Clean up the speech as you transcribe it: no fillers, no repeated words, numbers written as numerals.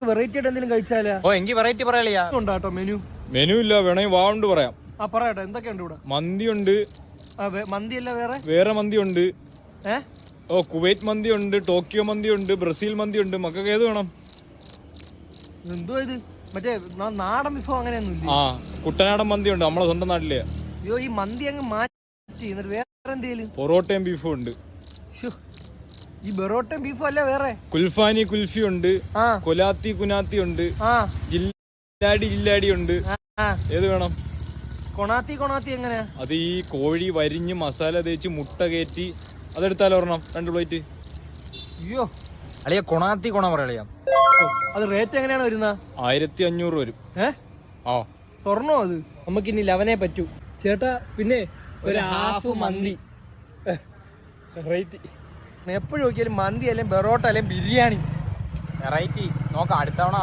Variety ആയിട്ട് എന്തെങ്കിലും കഴിച്ചാലോ? ഓ എങ്കിൽ വെറൈറ്റി പറയാ ഉണ്ടാട്ടോ മെനു. മെനു ഇല്ല, വേണമെങ്കിൽ വാണ്ട് പറയാം. ആ പറയട്ടെ, എന്തൊക്കെയുണ്ട് ഇവിടെ? മന്തി ഉണ്ട്. മന്തി അല്ല വേറെ മന്തി ഉണ്ട്. ഓ കുവൈറ്റ് മന്തി ഉണ്ട്, ടോക്കിയോ മന്തി ഉണ്ട്, ബ്രസീൽ മന്തി ഉണ്ട്. മക്കൾക്ക് ഏത് വേണം? എന്തോ ഇത് മറ്റേ നാടൻ വിഭവം അങ്ങനെയൊന്നും ഇല്ല. ആ കുട്ടനാടൻ മന്തി ഉണ്ട്, നമ്മളെ സ്വന്തം നാട്ടിലെ. അയ്യോ ഈ മന്തി അങ്ങ് മാറ്റി എന്നിട്ട് വേറെ എന്തെങ്കിലും? പൊറോട്ടയും ബീഫും ഉണ്ട്. ഈ ബെറോട്ടയും ബീഫും അല്ല വേറെ? കുൽഫാനി കുൽഫി ഉണ്ട്, കൊലാത്തി കുനാത്തി ഉണ്ട്, ജില്ലാടി ഉണ്ട്. ഏത് വേണം? കൊണാത്തി എങ്ങനെയാ? അത് ഈ കോഴി വരിഞ്ഞ് മസാല തേച്ച് മുട്ട കയറ്റി അതെടുത്താലോ ഒരെണ്ണം 2 പ്ലേറ്റ്. അയ്യോ അളിയ കൊണാത്തി പറയാ. അത് റേറ്റ് എങ്ങനെയാണ് വരുന്നത്? 1500 വരും. സ്വർണ്ണോ അത്? നമുക്ക് ഇനി 11 പറ്റൂ ചേട്ടാ. പിന്നെ ഒരു ഹാഫ് മന്തി റേറ്റ്. എപ്പോഴും നോക്കിയാലും മന്തി അല്ലെങ്കിൽ ബെറോട്ട അല്ലെങ്കിൽ ബിരിയാണി വെറൈറ്റി നോക്കാം അടുത്ത തവണ.